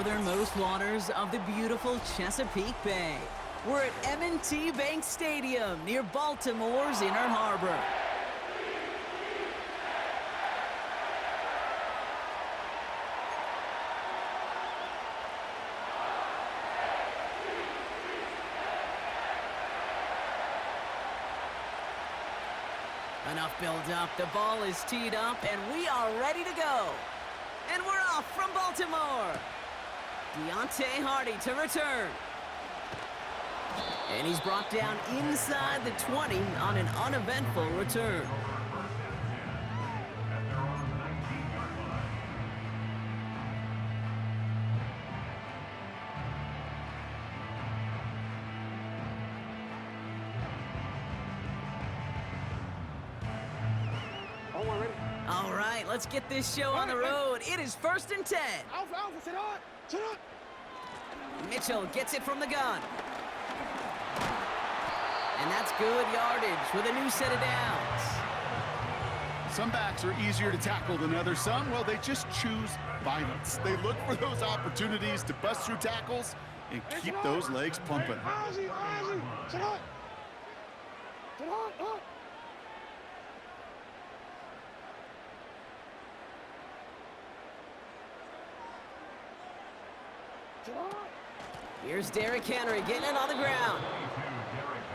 northernmost waters of the beautiful Chesapeake Bay. We're at M&T Bank Stadium near Baltimore's Inner Harbor. Enough build-up, the ball is teed up, and we are ready to go. And we're off from Baltimore. Deontay Hardy to return. And he's brought down inside the 20 on an uneventful return. All right, let's get this show on the road. It is 1st and 10. Mitchell gets it from the gun. And that's good yardage with a new set of downs. Some backs are easier to tackle than others. Some, well, they just choose violence. They look for those opportunities to bust through tackles and keep those legs pumping. Here's Derrick Henry getting it on the ground.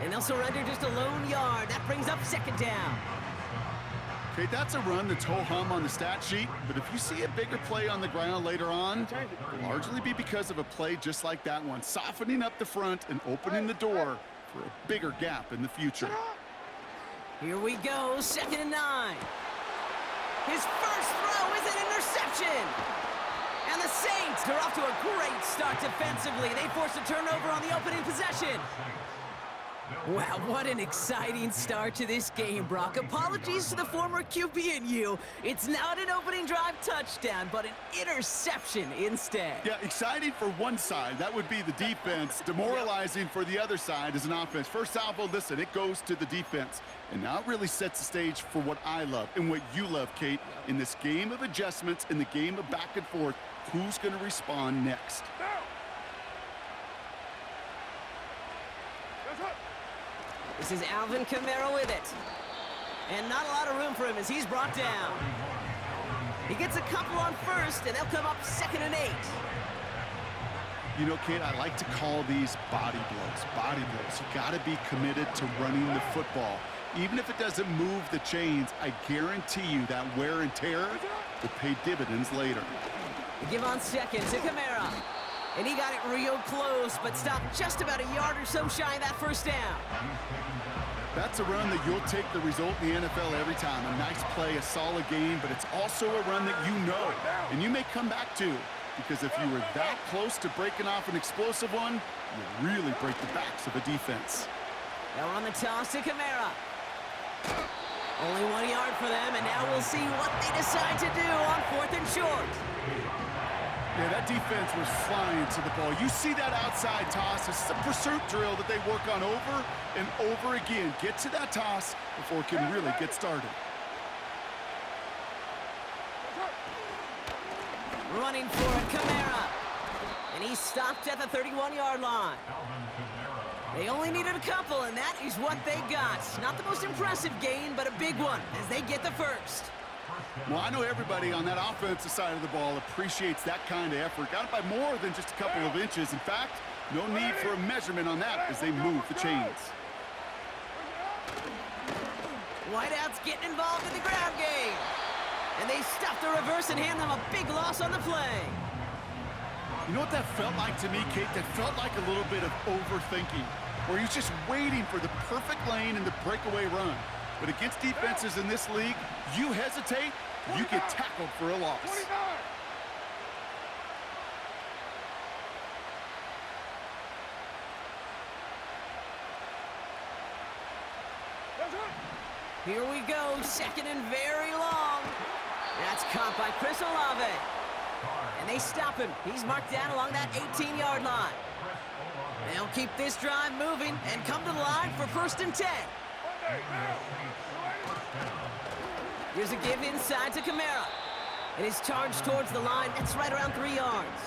And they'll surrender just a lone yard. That brings up 2nd down. Okay, that's a run that's ho-hum on the stat sheet, but if you see a bigger play on the ground later on, it'll largely be because of a play just like that one, softening up the front and opening the door for a bigger gap in the future. Here we go, 2nd and 9. His first throw is an interception. And the Saints are off to a great start defensively. They force a turnover on the opening possession. Wow, what an exciting start to this game, Brock. Apologies to the former QB and you. It's not an opening drive touchdown, but an interception instead. Yeah, exciting for one side. That would be the defense. Demoralizing for the other side as an offense. First salvo, listen, it goes to the defense. And now it really sets the stage for what I love and what you love, Kate. In this game of adjustments, in the game of back and forth, who's going to respond next? This is Alvin Kamara with it. And not a lot of room for him as he's brought down. He gets a couple on first, and they'll come up 2nd and 8. You know, Kate, I like to call these body blows. Body blows. You got to be committed to running the football. Even if it doesn't move the chains, I guarantee you that wear and tear will pay dividends later. They give on 2nd to Kamara. And he got it real close, but stopped just about a yard or so shy of that 1st down. That's a run that you'll take the result in the NFL every time. A nice play, a solid game, but it's also a run that you know, and you may come back to, because if you were that close to breaking off an explosive one, you really break the backs of a defense. They'll run the toss to Kamara. Only 1 yard for them, and now we'll see what they decide to do on 4th and short. Yeah, that defense was flying to the ball. You see that outside toss. It's a pursuit drill that they work on over and over again. Get to that toss before it can really get started. Running for it, Kamara. And he stopped at the 31-yard line. They only needed a couple, and that is what they got. Not the most impressive gain, but a big one as they get the first. Well, I know everybody on that offensive side of the ball appreciates that kind of effort. Got it by more than just a couple of inches. In fact, no need for a measurement on that as they move the chains. Wideouts getting involved in the ground game. And they stop the reverse and hand them a big loss on the play. You know what that felt like to me, Kate? That felt like a little bit of overthinking, where he's just waiting for the perfect lane and the breakaway run. But against defenses in this league, you hesitate, you get tackled for a loss. Here we go, 2nd and very long. That's caught by Chris Olave. And they stop him. He's marked down along that 18-yard line. They'll keep this drive moving and come to the line for 1st and 10. Here's a give inside to Kamara. And he's charged towards the line. That's right around 3 yards.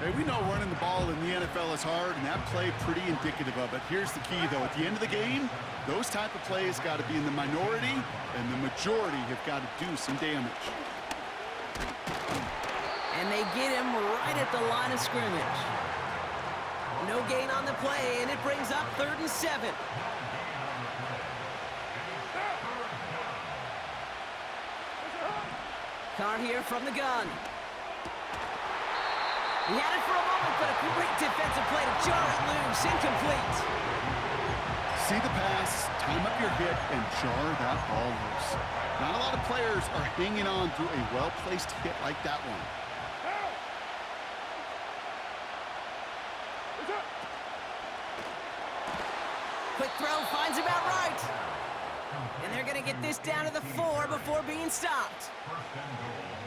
Hey, we know running the ball in the NFL is hard, and that play pretty indicative of it. Here's the key, though. At the end of the game, those type of plays got to be in the minority, and the majority have got to do some damage. And they get him right at the line of scrimmage. No gain on the play, and it brings up 3rd and 7. Carr here from the gun. He had it for a moment, but a great defensive play to jar it loose. Incomplete. See the pass, time up your hit, and jar that ball loose. Not a lot of players are hanging on through a well-placed hit like that one. Quick throw finds about right. And they're going to get this down to the 4 before being stopped.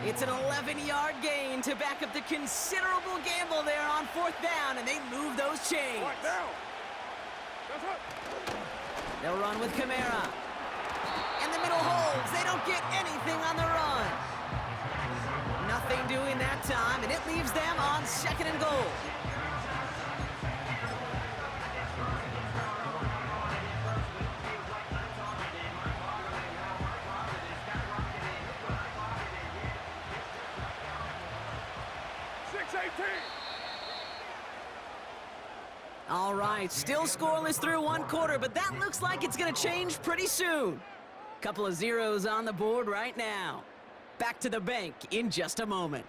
It's an 11-yard gain to back up the considerable gamble there on 4th down, and they move those chains. They'll run with Kamara. And the middle holds. They don't get anything on the run. Nothing doing that time, and it leaves them on 2nd and goal. All right, still scoreless through 1 quarter, but that looks like it's going to change pretty soon. Couple of zeros on the board right now. Back to the bank in just a moment.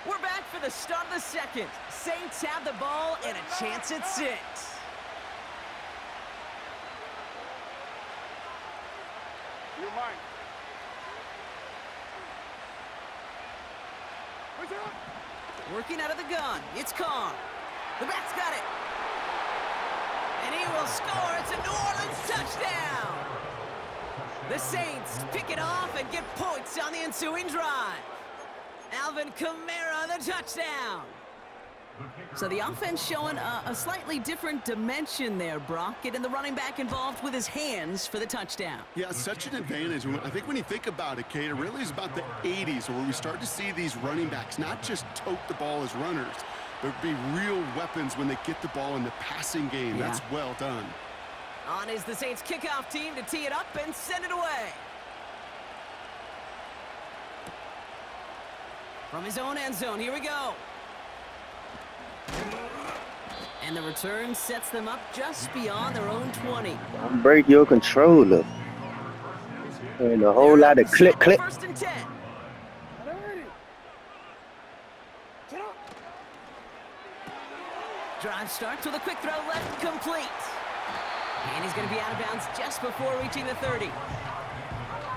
We're back for the start of the 2nd. Saints have the ball and a chance at 6. You're mine. Working out of the gun, it's Carr. The back's got it. And he will score. It's a New Orleans touchdown. The Saints pick it off and get points on the ensuing drive. Alvin Kamara, the touchdown. So the offense showing a slightly different dimension there, Brock. Getting the running back involved with his hands for the touchdoam. Yeah, such an advantage. I think when you think about it, Kate, it really is about the 80s where we start to see these running backs not just tote the ball as runners, but be real weapons when they get the ball in the passing game. Yeah. That's well done. On is the Saints kickoff team to tee it up and send it away. From his own end zone, here we go. And the return sets them up just beyond their own 20. Don't break your controller. And a whole lot of click. 1st and 10. Drive starts with a quick throw left, complete. And he's going to be out of bounds just before reaching the 30.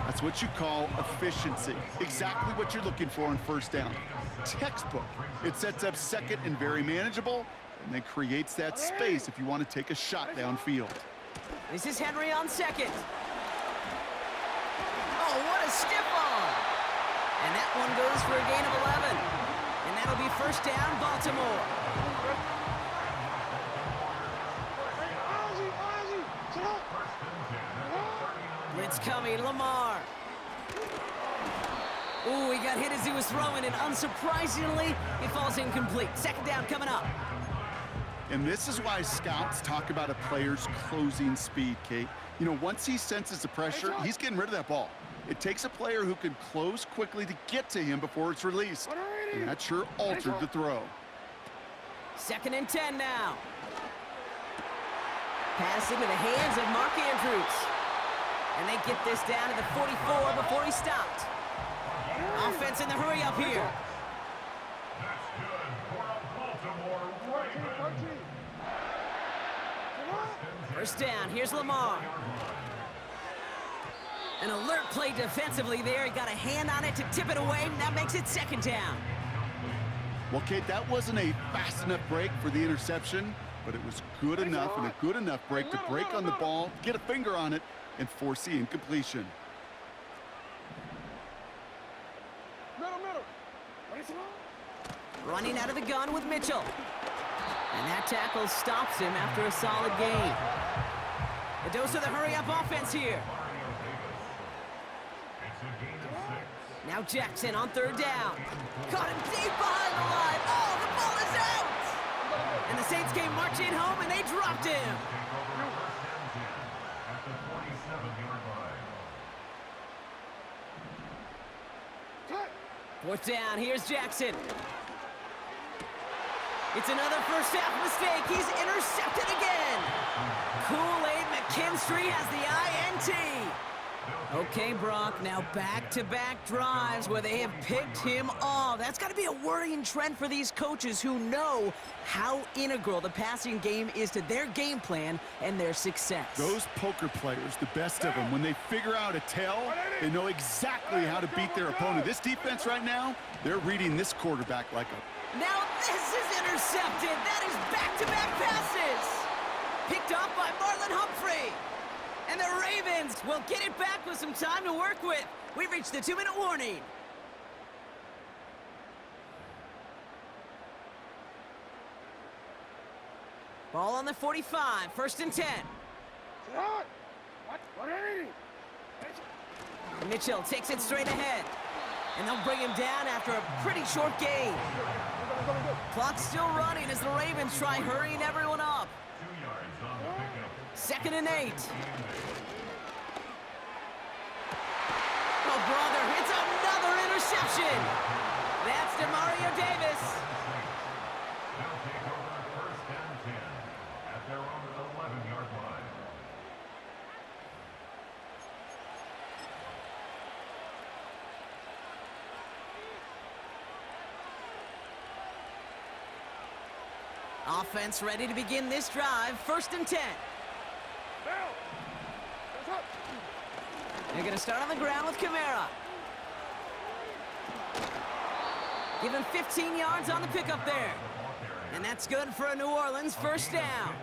That's what you call efficiency. Exactly what you're looking for on 1st down. Textbook. It sets up 2nd and very manageable, and then creates that space if you want to take a shot downfield. This is Henry on 2nd. Oh, what a stiff arm. And that one goes for a gain of 11. And that'll be 1st down, Baltimore. Blitz coming, Lamar. Ooh, he got hit as he was throwing, and unsurprisingly, it falls incomplete. 2nd down coming up. And this is why scouts talk about a player's closing speed, Kate. You know, once he senses the pressure, he's getting rid of that ball. It takes a player who can close quickly to get to him before it's released. And that sure altered the throw. 2nd and 10 now. Pass into the hands of Mark Andrews. And they get this down to the 44 before he stopped. Offense in the hurry up here. First down, here's Lamar. An alert play defensively there. He got a hand on it to tip it away, and that makes it 2nd down. Well, Kate, that wasn't a fast enough break for the interception, but it was good enough and a good enough break to break on the ball, get a finger on it, and force the incompletion. Running out of the gun with Mitchell. And that tackle stops him after a solid gain. A dose of the hurry-up offense here. Now Jackson on third down. Caught him deep behind the line. Oh, the ball is out! And the Saints came marching home, and they dropped him. Fourth down, here's Jackson. It's another first half mistake. He's intercepted again. Kool-Aid McKinstry has the INT. Okay, Brock, now back-to-back drives where they have picked him off. That's got to be a worrying trend for these coaches who know how integral the passing game is to their game plan and their success. Those poker players, the best of them, when they figure out a tell, they know exactly how to beat their opponent. This defense right now, they're reading this quarterback like a... Now this is intercepted. That is back-to-back passes. Picked off by Marlon Humphrey. And the Ravens will get it back with some time to work with. We've reached the 2-minute warning. Ball on the 45, first and 10. Mitchell takes it straight ahead. And they'll bring him down after a pretty short gain. Clock's still running as the Ravens try hurrying everyone up. 2nd and 8. Oh, brother, it's another interception. That's DeMario Davis. They'll take over 1st and 10 at their own 11-yard line. Offense ready to begin this drive. 1st and 10. They're going to start on the ground with Kamara. Give him 15 yards on the pickup there. And that's good for a New Orleans first down.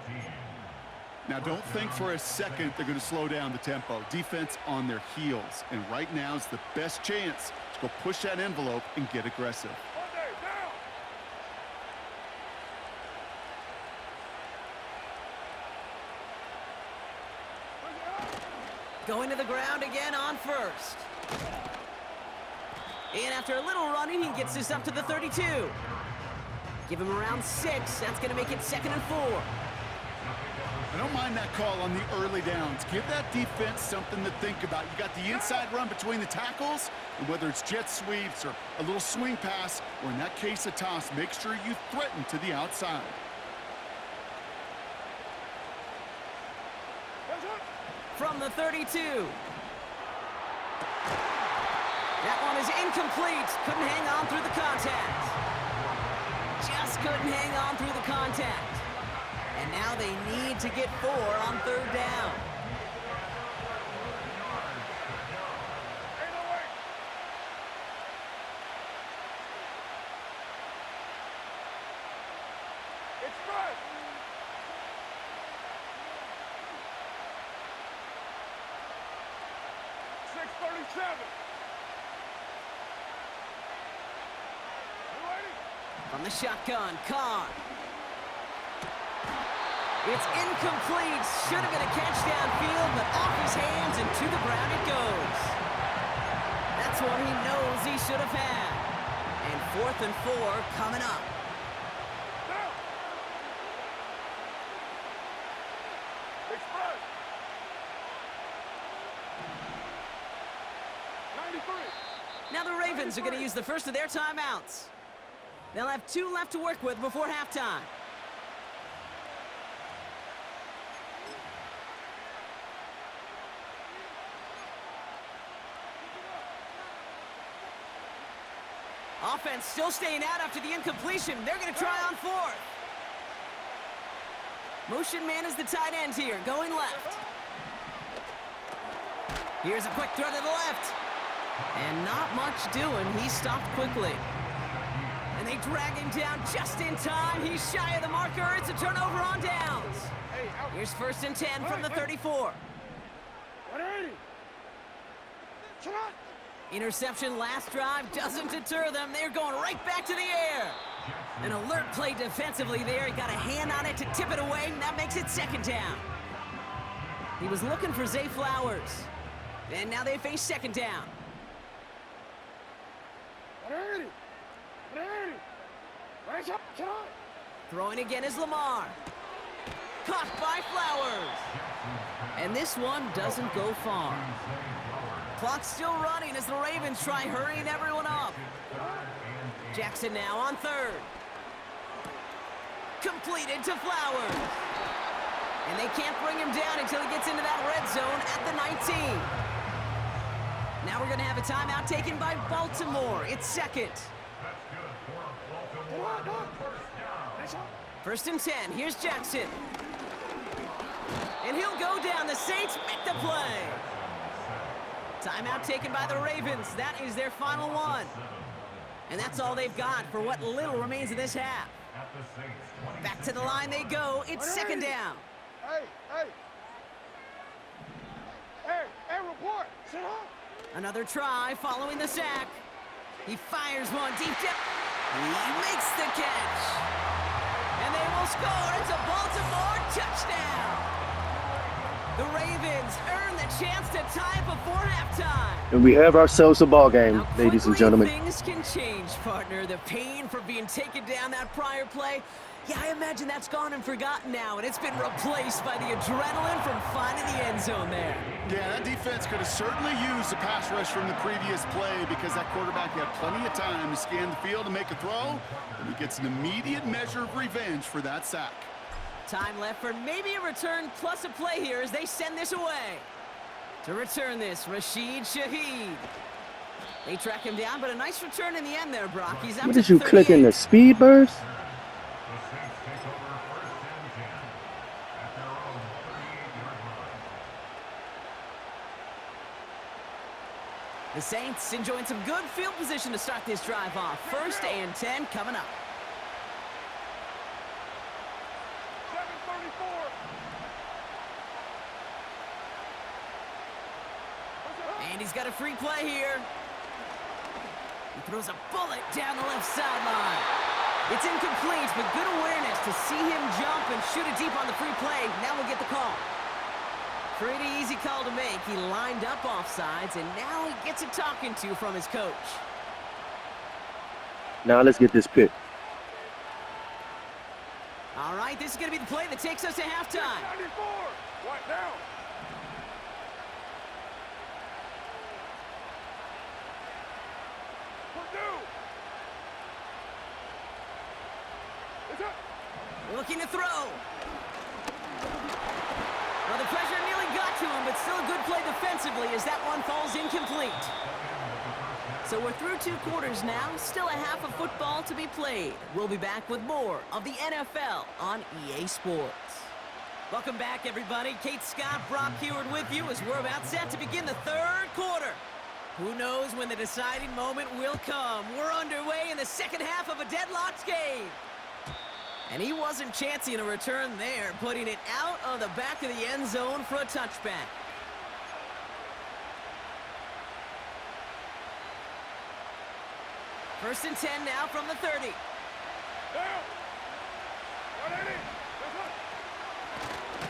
Now, don't think for a second they're going to slow down the tempo. Defense on their heels. And right now is the best chance to go push that envelope and get aggressive. Going to the ground again on first. And after a little running, he gets this up to the 32. Give him around 6. That's going to make it 2nd and 4. I don't mind that call on the early downs. Give that defense something to think about. You got the inside run between the tackles, and whether it's jet sweeps or a little swing pass, or in that case a toss, make sure you threaten to the outside. From the 32. That one is incomplete. Couldn't hang on through the contact. Just couldn't hang on through the contact. And now they need to get 4 on 3rd down. From the shotgun, Carr. It's incomplete. Should have been a catch downfield, but off his hands and to the ground it goes. That's what he knows he should have had. And 4th and 4 coming up. Now the Ravens are going to use the first of their timeouts. They'll have 2 left to work with before halftime. Offense still staying out after the incompletion. They're going to try on 4th. Motion man is the tight end here, going left. Here's a quick throw to the left. And not much doing. He stopped quickly. And they drag him down just in time. He's shy of the marker. It's a turnover on downs. Here's 1st and 10 from the 34. Interception last drive doesn't deter them. They're going right back to the air. An alert play defensively there. He got a hand on it to tip it away, and that makes it 2nd down. He was looking for Zay Flowers. And now they face 2nd down. Throwing again is Lamar. Caught by Flowers. And this one doesn't go far. Clock's still running as the Ravens try hurrying everyone up. Jackson now on third. Completed to Flowers. And they can't bring him down until he gets into that red zone at the 19. Now we're going to have a timeout taken by Baltimore. It's second. First and 10. Here's Jackson. And he'll go down. The Saints make the play. Timeout taken by the Ravens. That is their final one. And that's all they've got for what little remains of this half. Back to the line they go. It's second down. Hey, report. Sit up. Another try following the sack. He fires one deep down. He makes the catch. And they will score. It's a Baltimore touchdown. The Ravens earn the chance to tie before halftime. And we have ourselves a ball game, How ladies and quickly gentlemen. Things can change, partner. The pain for being taken down that prior play, yeah, I imagine that's gone and forgotten now, and it's been replaced by the adrenaline from finding the end zone there. Yeah, that defense could have certainly used the pass rush from the previous play because that quarterback had plenty of time to scan the field and make a throw, and he gets an immediate measure of revenge for that sack. Time left for maybe a return plus a play here as they send this away. To return this, Rashid Shaheed. They track him down, but a nice return in the end there, Brock. He's up What to did you 38. click in the speed burst? The Saints enjoying some good field position to start this drive off. First and 10 coming up. 7:34. And he's got a free play here. He throws a bullet down the left sideline. It's incomplete, but good awareness to see him jump and shoot it deep on the free play. Now we'll get the call. Pretty easy call to make. He lined up offsides, and now he gets a talking to from his coach. Now let's get this pick. All right, this is going to be the play that takes us to halftime. 94. What now? Purdue. It's up. Looking to throw. Well, the pressure nearly got to him, but still a good play defensively as that one falls incomplete. So we're through 2 quarters now, still a half of football to be played. We'll be back with more of the NFL on EA Sports. Welcome back, everybody. Kate Scott, Brock Heward with you as we're about set to begin the 3rd quarter. Who knows when the deciding moment will come? We're underway in the second half of a deadlocked game. And he wasn't chancing a return there, putting it out of the back of the end zone for a touchback. First and 10 now from the 30. Down. 180.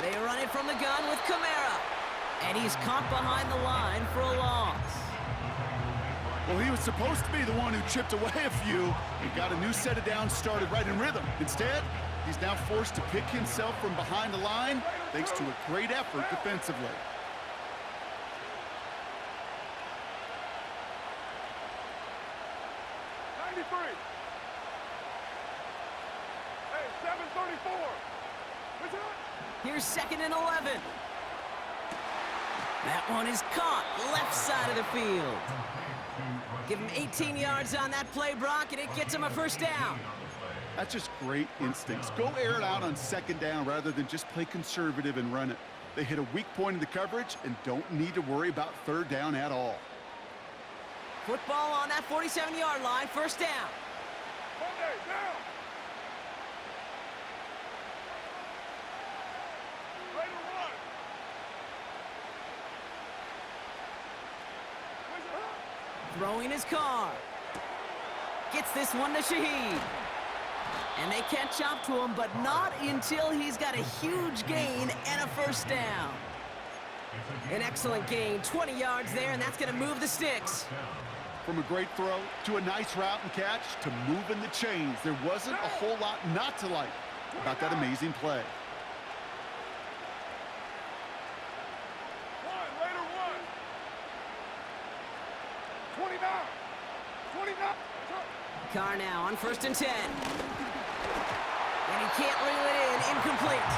They run it from the gun with Kamara. And he's caught behind the line for a loss. Well, he was supposed to be the one who chipped away a few and got a new set of downs started right in rhythm. Instead, he's now forced to pick himself from behind the line thanks to a great effort defensively. Hey, 7:34. What's up? Here's second and 11. That one is caught left side of the field. Give him 18 yards on that play, Brock, and it gets him a first down. That's just great instincts. Go air it out on second down rather than just play conservative and run it. They hit a weak point in the coverage and don't need to worry about third down at all. Football on that 47-yard line, first down. Monday, down. Ready to run. Where's it up? Throwing his car. Gets this one to Shaheed. And they catch up to him, but not until he's got a huge gain and a first down. An excellent gain, 20 yards there, and that's going to move the sticks. From a great throw to a nice route and catch to moving the chains, there wasn't a whole lot not to like about that amazing play. One, later one. 29. 29. Carr now on 1st and 10. And he can't reel it in. Incomplete.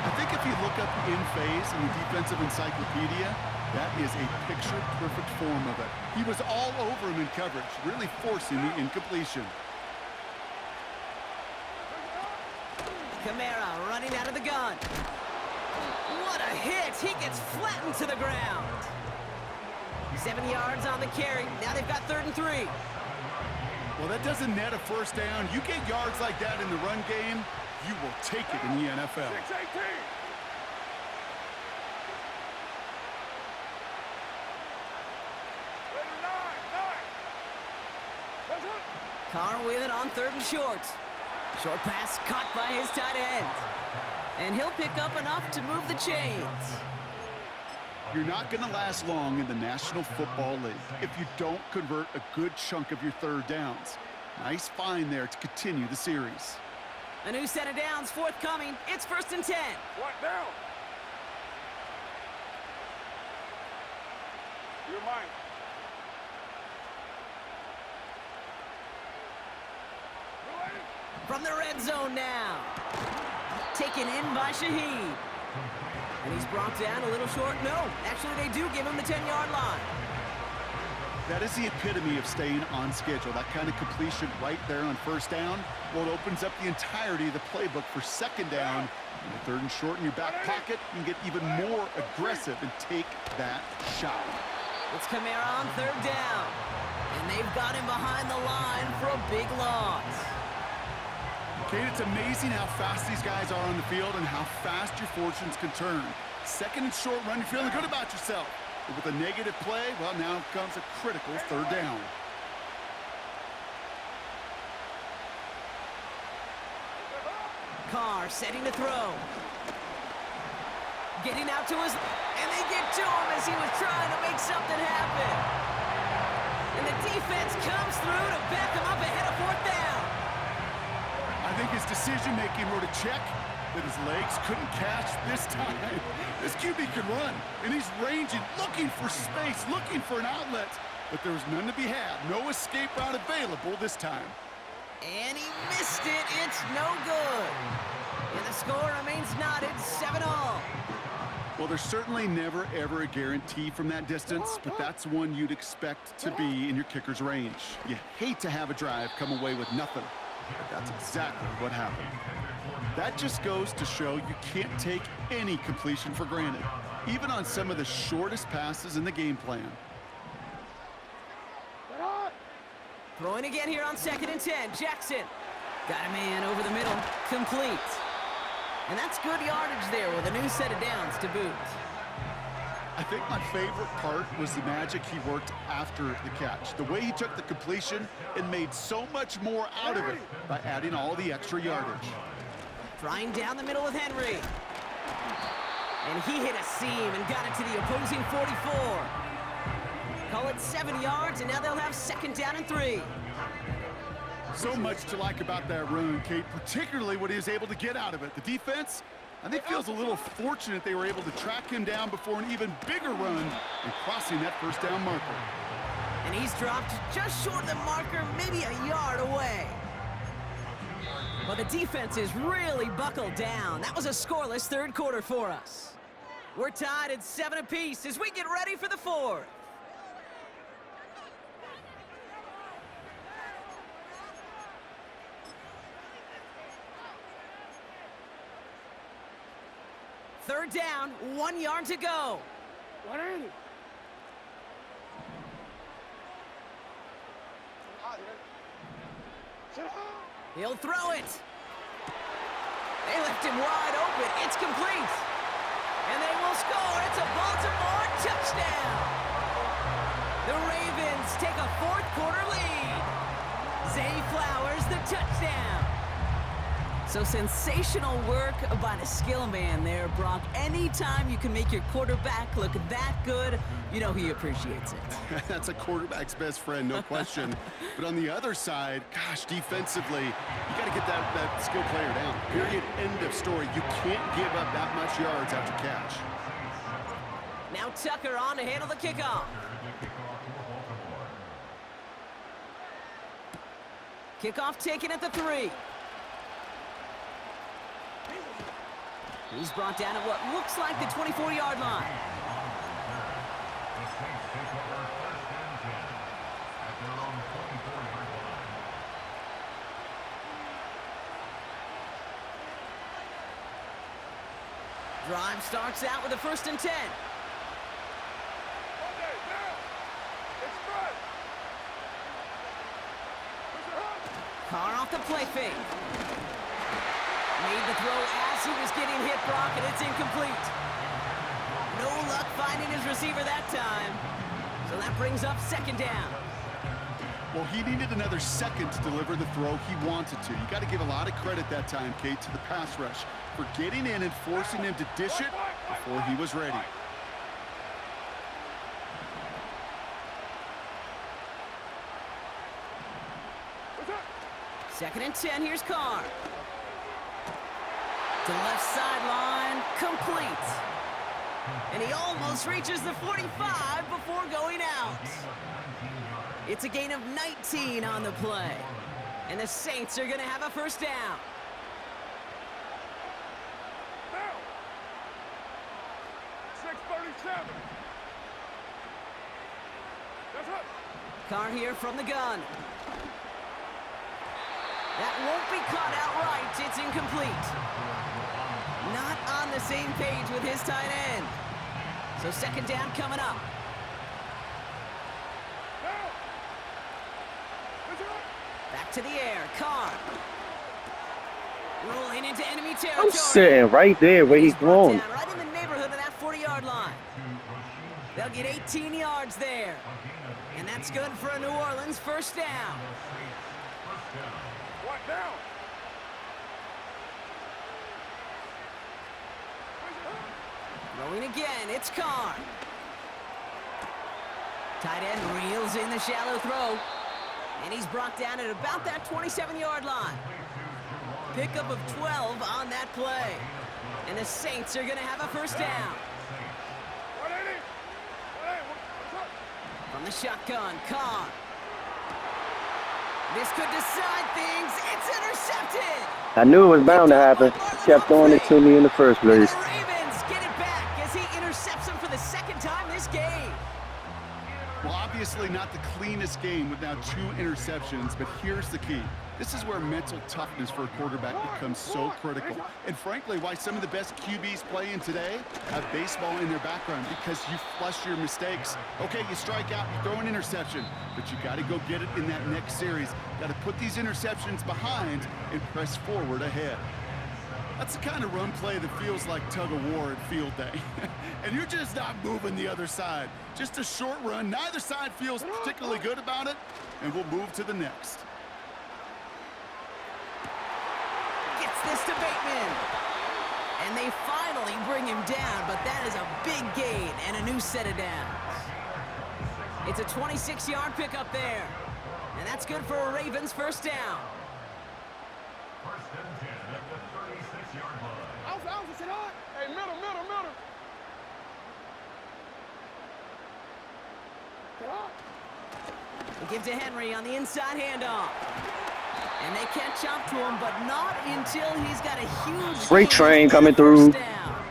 I think if you look up in phase in the defensive encyclopedia, that is a picture-perfect form of it. He was all over him in coverage, really forcing the incompletion. Kamara running out of the gun. What a hit! He gets flattened to the ground. 7 yards on the carry. Now they've got 3rd and 3. Well, that doesn't net a first down. You get yards like that in the run game, you will take it in the NFL. 6-18. Carr with it on 3rd and short. Short pass caught by his tight end. And he'll pick up enough to move the chains. You're not going to last long in the National Football League if you don't convert a good chunk of your 3rd downs. Nice find there to continue the series. A new set of downs forthcoming. It's 1st and 10. What down? You're mine. From the red zone now. Taken in by Shaheed. And he's brought down a little short. No, actually they do give him the 10-yard line. That is the epitome of staying on schedule. That kind of completion right there on 1st down. Well, it opens up the entirety of the playbook for 2nd down. And the 3rd and short in your back pocket, you can get even more aggressive and take that shot. It's Kamara on 3rd down. And they've got him behind the line for a big loss. Kate, it's amazing how fast these guys are on the field and how fast your fortunes can turn. 2nd and short run, you're feeling good about yourself. But with a negative play, well, now comes a critical 3rd down. Carr setting to throw. Getting out to his... And they get to him as he was trying to make something happen. And the defense comes through to back him up ahead of 4th down. I think his decision-making wrote a check that his legs couldn't catch this time. This QB can run, and he's ranging, looking for space, looking for an outlet. But there was none to be had. No escape route available this time. And he missed it. It's no good. And the score remains knotted 7-all. Well, there's certainly never, ever a guarantee from that distance, but that's one you'd expect to be in your kicker's range. You hate to have a drive come away with nothing, but that's exactly what happened. That just goes to show you can't take any completion for granted, even on some of the shortest passes in the game plan. Throwing again here on 2nd and 10. Jackson got a man over the middle. Complete. And that's good yardage there with a new set of downs to boot. I think my favorite part was the magic he worked after the catch. The way he took the completion and made so much more out of it by adding all the extra yardage. Trying down the middle with Henry. And he hit a seam and got it to the opposing 44. Call it 7 yards, and now they'll have 2nd down and 3. So much to like about that run, Kate, particularly what he was able to get out of it. The defense, I think, feels a little fortunate they were able to track him down before an even bigger run and crossing that 1st down marker. And he's dropped just short of the marker, maybe a yard away. Well, the defense is really buckled down. That was a scoreless 3rd quarter for us. We're tied at 7 apiece as we get ready for the 4th. Third down, 1 yard to go. What is it? He'll throw it. They left him wide open. It's complete. And they will score. It's a Baltimore touchdown. The Ravens take a 4th quarter lead. Zay Flowers, the touchdown. So sensational work by the skill man there, Brock. Anytime you can make your quarterback look that good, you know he appreciates it. That's a quarterback's best friend, no question. But on the other side, gosh, defensively, you got to get that skill player down. Period, end of story. You can't give up that much yards after catch. Now Tucker on to handle the kickoff. Kickoff taken at the 3. He's brought down at what looks like the 24-yard line. Drive starts out with a 1st and 10. Carr off the play fake. Made the throw as he was getting hit, Brock, and it's incomplete. No luck finding his receiver that time. So that brings up 2nd down. Well, he needed another second to deliver the throw he wanted to. You got to give a lot of credit that time, Kate, to the pass rush for getting in and forcing him to dish it before he was ready. Second and 10, here's Carr. To left sideline, complete. And he almost reaches the 45 before going out. It's a gain of 19 on the play. And the Saints are going to have a 1st down. Now, 6:37. That's it. Carr here from the gun. That won't be caught outright. It's incomplete. Not on the same page with his tight end. So 2nd down coming up. Back to the air. Carr. Rolling into enemy territory. I'm sitting right there where he's throwing. Right in the neighborhood of that 40-yard line. They'll get 18 yards there. And that's good for a New Orleans 1st down. What down? Throwing again, it's Carr. Tight end reels in the shallow throw. And he's brought down at about that 27-yard line. Pickup of 12 on that play. And the Saints are going to have a 1st down. From the shotgun, Carr. This could decide things. It's intercepted. I knew it was bound to happen. Kept throwing it to me in the first And place. the Ravens get it back as he intercepts him for the 2nd time this game. Well, obviously not the cleanest game with now 2 interceptions, but here's the key. This is where mental toughness for a quarterback becomes so critical. And frankly, why some of the best QBs playing today have baseball in their background, because you flush your mistakes. Okay, you strike out, you throw an interception, but you got to go get it in that next series. Got to put these interceptions behind and press forward ahead. That's the kind of run play that feels like tug-of-war at field day. And you're just not moving the other side. Just a short run. Neither side feels particularly good about it, and we'll move to the next. Gets this to Bateman. And they finally bring him down, but that is a big gain and a new set of downs. It's a 26-yard pickup there. And that's good for a Ravens 1st down. 1st and 10 at the 36-yard line. Hey, middle. They give to Henry on the inside handoff. And they catch up to him, but not until he's got a huge Freight gain train and coming a through. 1st down.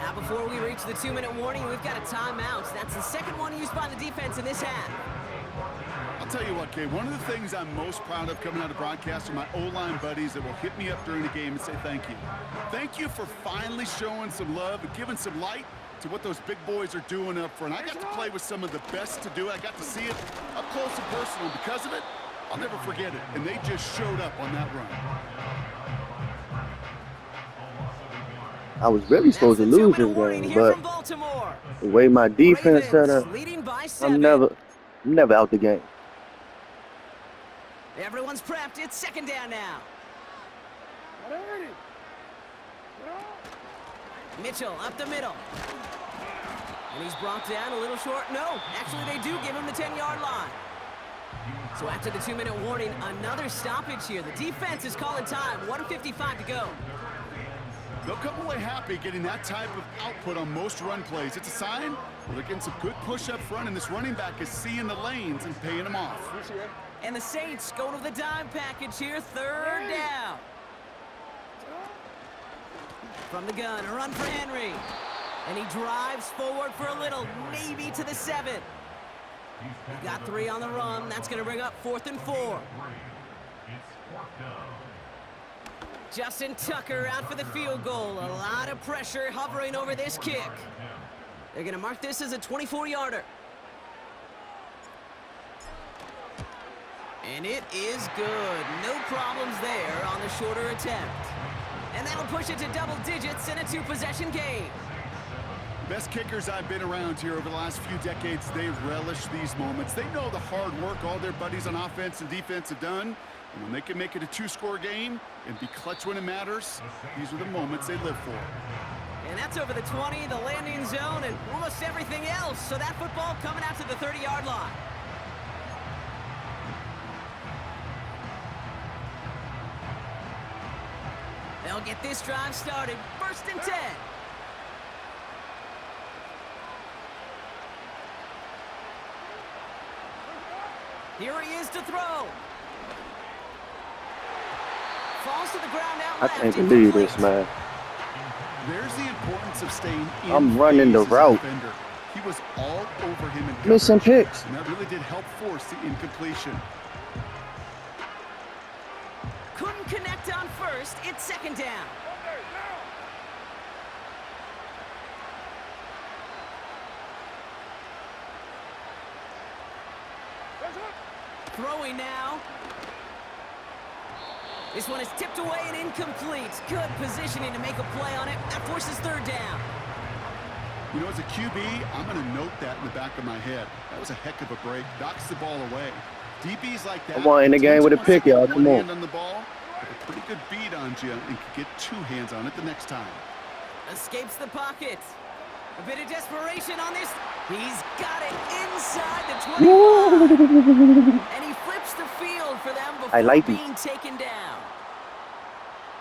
Now, before we reach the 2-minute warning, we've got a timeout. That's the 2nd one used by the defense in this half. I'll tell you what, Kay, one of the things I'm most proud of coming out of broadcast are my O-line buddies that will hit me up during the game and say thank you. Thank you for finally showing some love and giving some light to what those big boys are doing up front. I got to play with some of the best to do it. I got to see it up close and personal. Because of it, I'll never forget it. And they just showed up on that run. I was really supposed to lose this game, but the way my defense set up, I'm never out the game. Everyone's prepped. It's 2nd down now. Mitchell up the middle. And he's brought down a little short. No, actually they do give him the 10-yard line. So after the 2-minute warning, another stoppage here. The defense is calling time. 1:55 to go. They'll come away happy getting that type of output on most run plays. It's a sign well, they're getting some good push up front, and this running back is seeing the lanes and paying them off. And the Saints going to the dime package here. 3rd down. From the gun, a run for Henry. And he drives forward for a little, maybe to the 7. He got 3 on the run. That's going to bring up 4th and 4. Justin Tucker out for the field goal. A lot of pressure hovering over this kick. They're going to mark this as a 24-yarder. And it is good. No problems there on the shorter attempt. And that'll push it to double digits in a 2-possession game. Best kickers I've been around here over the last few decades, they relish these moments. They know the hard work all their buddies on offense and defense have done. And when they can make it a 2-score game and be clutch when it matters, these are the moments they live for. And that's over the 20, the landing zone, and almost everything else. So that football coming out to the 30-yard line. They'll get this drive started. 1st and 10. Here he is to throw. Falls to the ground out left. I can't believe this, man. There's the importance of staying in I'm running the phase as a route. defender. He was all over him in Missing coverage, picks. and that really did help force the incompletion. Couldn't connect on 1st. It's 2nd down. Throwing now. This one is tipped away and incomplete. Good positioning to make a play on it. That forces 3rd down. You know, as a QB, I'm going to note that in the back of my head. That was a heck of a break. Knocks the ball away. DBs like that. I want in the game with a pick, y'all. Come on. On the ball, with a pretty good beat on you, and can get 2 hands on it the next time. Escapes the pocket. A bit of desperation on this. He's got it inside the 25. And he flips the field for them before being taken down.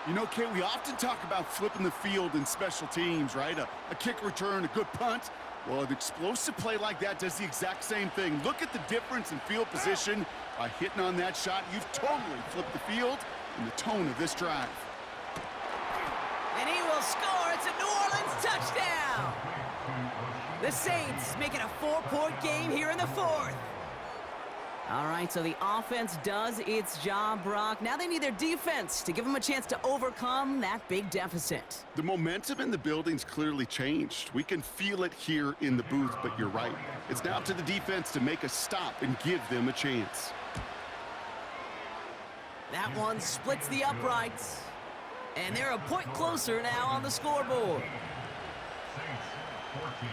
You know, Kate, we often talk about flipping the field in special teams, right? A kick return, a good punt. Well, an explosive play like that does the exact same thing. Look at the difference in field position. By hitting on that shot, you've totally flipped the field and the tone of this drive. And he will score. It's a New Orleans touchdown. The Saints make it a 4-point game here in the 4th. All right, so the offense does its job, Brock. Now they need their defense to give them a chance to overcome that big deficit. The momentum in the building's clearly changed. We can feel it here in the booth, but you're right. It's now to the defense to make a stop and give them a chance. That one splits the uprights. And they're a point closer now on the scoreboard. Saints 14.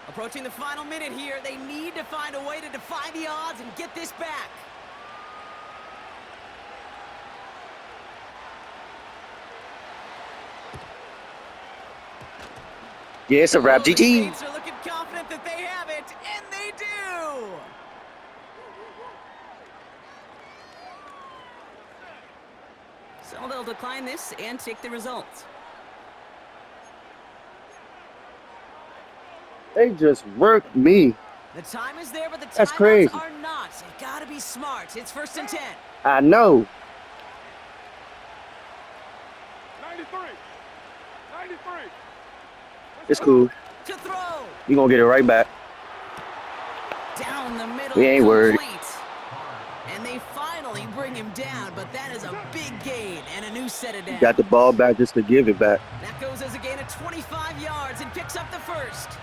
Approaching the final minute here, they need to find a way to defy the odds and get this back. Yeah, it's a wrap, The GG. Saints are looking confident that they have it, and they do. So they'll decline this and take the results. They just worked me. The time is there, but the That's timeouts crazy. are not. You've got to be smart. It's 1st and 10. I know. 93. 93. It's cool. To throw. You gonna get it right back. Down the middle. We ain't worried. Complete. And they finally bring him down, but that is a big gain and a new set of downs. Got the ball back just to give it back. That goes as a gain of 25 yards and picks up the 1st.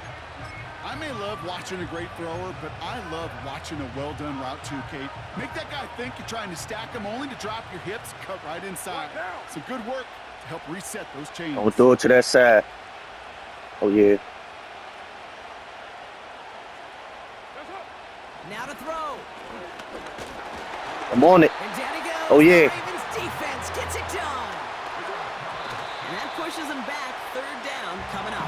I may love watching a great thrower, but I love watching a well-done route too, Kate. Make that guy think you're trying to stack him only to drop your hips, cut right inside. Some good work to help reset those chains. Don't throw it to that side. Oh, yeah. I'm on it. And down he goes. Oh, yeah. The Ravens defense gets it done. And that pushes them back. Third down coming up.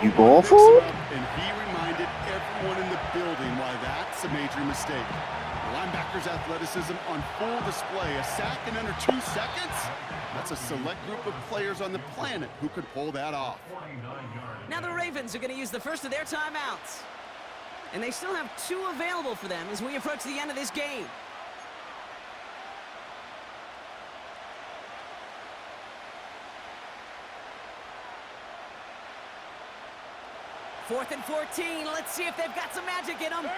You going for it? And he reminded everyone in the building why that's a major mistake. The linebacker's athleticism on full display. A sack in under 2 seconds? That's a select group of players on the planet who could pull that off. Now the Ravens are going to use the first of their timeouts. And they still have 2 available for them as we approach the end of this game. Fourth and 14. Let's see if they've got some magic in them. 180.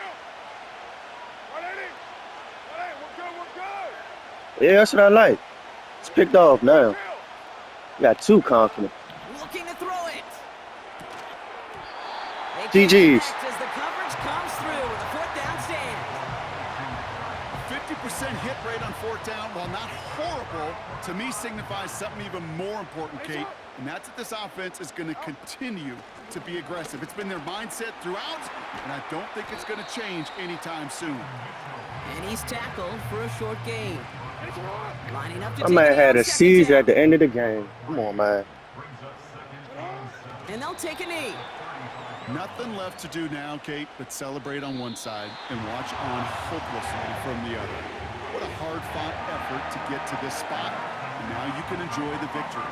180. We're good. We're good. Yeah, that's what I like. It's picked off now. Got too confident. Looking to throw it. GG's. As the coverage comes through with a fourth down stand. 50% hit rate on fourth down, while not horrible, to me signifies something even more important, Kate. And that's that this offense is going to continue to be aggressive. It's been their mindset throughout, and I don't think it's going to change anytime soon. And he's tackled for a short gain. Lining up to My take man it had on a second seizure down. at the end of the game. Come on, man. And they'll take a knee. Nothing left to do now, Kate, but celebrate on one side and watch on hopelessly from the other. What a hard-fought effort to get to this spot, and now you can enjoy the victory.